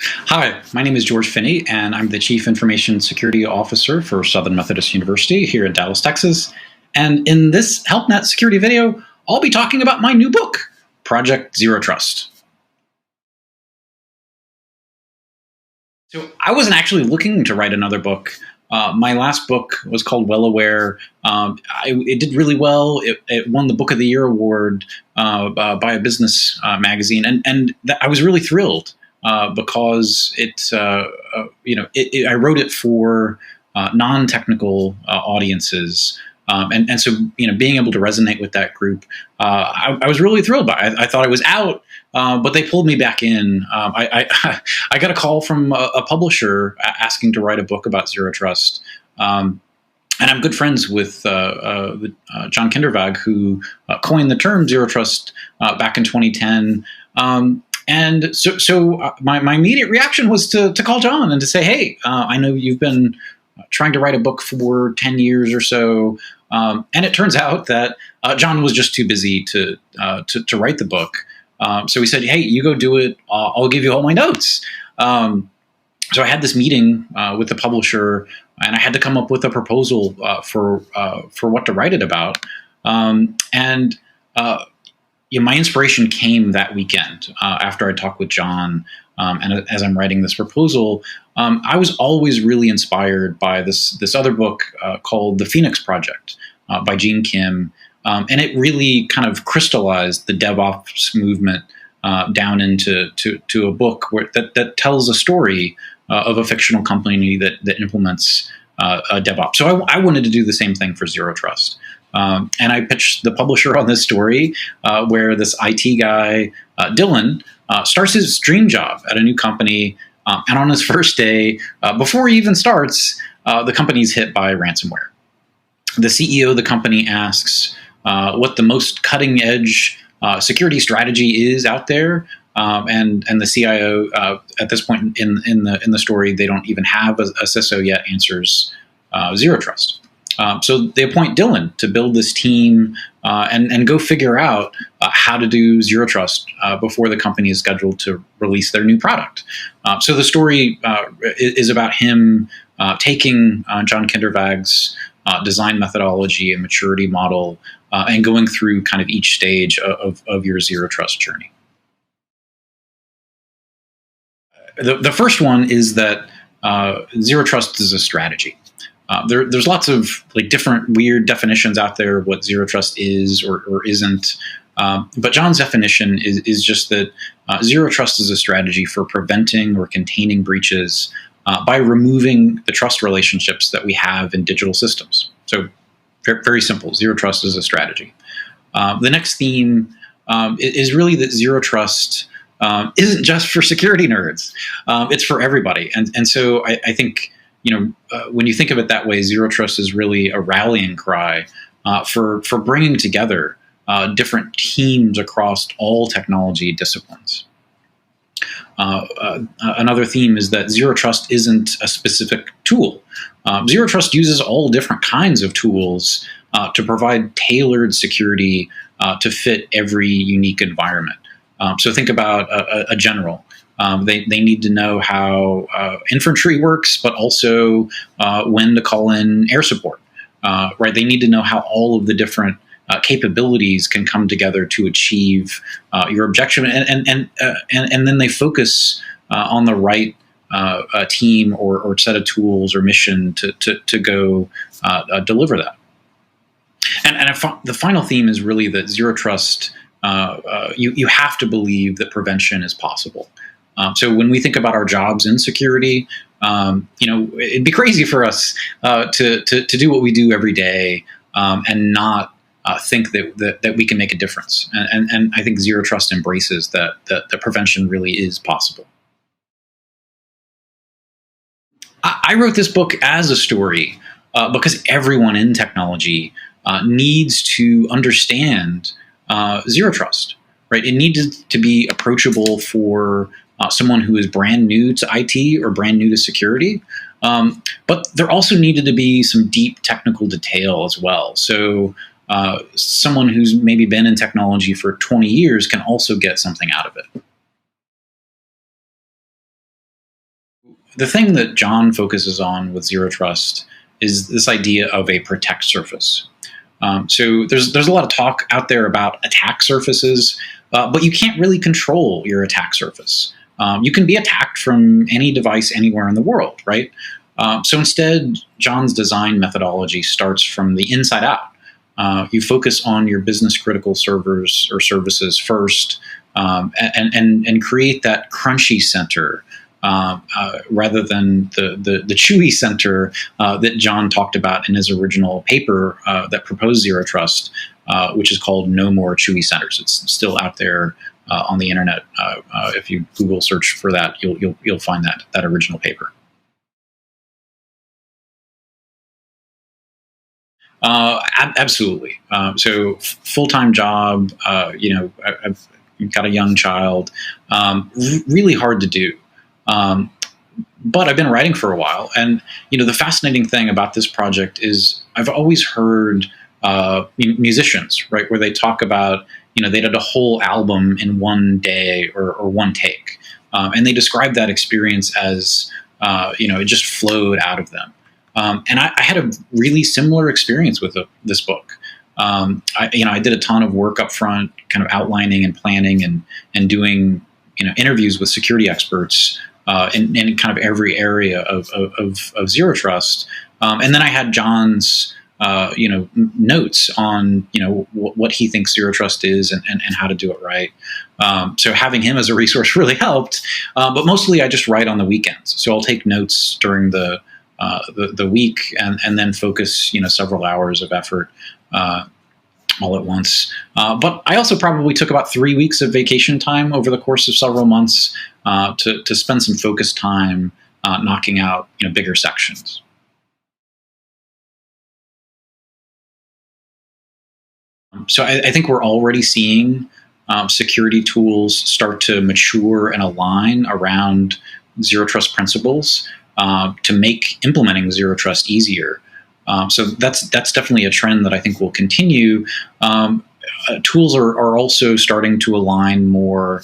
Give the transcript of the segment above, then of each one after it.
Hi, my name is George Finney, and I'm the Chief Information Security Officer for Southern Methodist University here in Dallas, Texas. And in this HelpNet security video, I'll be talking about my new book, Project Zero Trust. So I wasn't actually looking to write another book. My last book was called Well Aware. It did really well. It won the Book of the Year award by a business magazine, and I was really thrilled because I wrote it for non-technical audiences. And so, being able to resonate with that group, I was really thrilled by it. I thought I was out, but they pulled me back in. I got a call from a publisher asking to write a book about zero trust. And I'm good friends with John Kindervag, who coined the term zero trust back in 2010. And so my immediate reaction was to call John and to say, hey, I know you've been trying to write a book for 10 years or so. And it turns out that John was just too busy to write the book. So he said, hey, you go do it. I'll give you all my notes. So I had this meeting with the publisher, and I had to come up with a proposal for what to write it about. My inspiration came that weekend after I talked with John. And as I'm writing this proposal, I was always really inspired by this other book called The Phoenix Project by Gene Kim. And it really kind of crystallized the DevOps movement down into a book that tells a story of a fictional company that implements DevOps. So I wanted to do the same thing for Zero Trust. And I pitched the publisher on this story where this IT guy, Dylan, starts his dream job at a new company. And on his first day, before he even starts, the company's hit by ransomware. The CEO of the company asks what the most cutting edge security strategy is out there. And the CIO at this point in the story, they don't even have a CISO yet, answers zero trust. So they appoint Dylan to build this team and go figure out how to do zero trust before the company is scheduled to release their new product. So the story is about him taking John Kindervag's design methodology and maturity model and going through kind of each stage of your zero trust journey. The first one is that zero trust is a strategy. There's lots of different weird definitions out there of what zero trust is or isn't. But John's definition is just that zero trust is a strategy for preventing or containing breaches by removing the trust relationships that we have in digital systems. So very simple. Zero trust is a strategy. The next theme is really that zero trust isn't just for security nerds. It's for everybody. And so I think, when you think of it that way, zero trust is really a rallying cry for bringing together different teams across all technology disciplines. Another theme is that zero trust isn't a specific tool. Zero trust uses all different kinds of tools to provide tailored security to fit every unique environment. So think about a general. They need to know how infantry works, but also when to call in air support. Right? They need to know how all of the different capabilities can come together to achieve your objective, and then they focus on the right team or set of tools or mission to go deliver that. And the final theme is really that zero trust. You have to believe that prevention is possible. So when we think about our jobs in security, it'd be crazy for us to do what we do every day and not think that we can make a difference. And I think zero trust embraces that prevention really is possible. I wrote this book as a story because everyone in technology needs to understand zero trust. Right? It needed to be approachable for someone who is brand new to IT or brand new to security. But there also needed to be some deep technical detail as well. So someone who's maybe been in technology for 20 years can also get something out of it. the thing that John focuses on with zero trust is this idea of a protect surface. So there's a lot of talk out there about attack surfaces, but you can't really control your attack surface. You can be attacked from any device anywhere in the world, right? So instead, John's design methodology starts from the inside out. You focus on your business critical servers or services first, and create that crunchy center rather than the chewy center that John talked about in his original paper that proposed zero trust, which is called No More Chewy Centers. It's still out there on the internet. If you Google search for that, you'll find that original paper. Absolutely. So full-time job, I've got a young child, really hard to do. But I've been writing for a while. And, the fascinating thing about this project is I've always heard musicians, right, where they talk about, they did a whole album in one day or one take. And they describe that experience as, it just flowed out of them. And I had a really similar experience with this book. I did a ton of work up front, kind of outlining and planning and doing, interviews with security experts in kind of every area of zero trust. And then I had John's, notes on, what he thinks zero trust is and how to do it right. So having him as a resource really helped. But mostly I just write on the weekends. So I'll take notes during the week and then focus, several hours of effort all at once. But I also probably took about 3 weeks of vacation time over the course of several months to spend some focused time knocking out bigger sections. So I think we're already seeing security tools start to mature and align around zero trust principles to make implementing zero trust easier. So that's definitely a trend that I think will continue. Tools are also starting to align more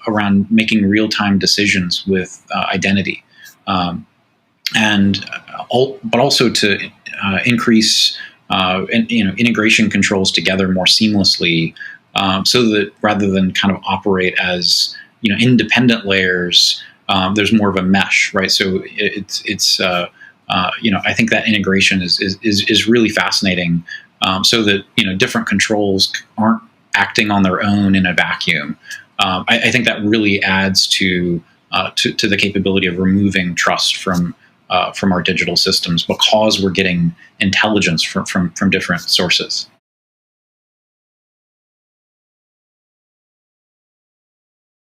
around making real-time decisions with identity, but also to increase integration controls together more seamlessly, so that rather than kind of operate as independent layers, there's more of a mesh, right? So I think that integration is really fascinating, so that different controls aren't acting on their own in a vacuum. I think that really adds to the capability of removing trust from our digital systems because we're getting intelligence from different sources.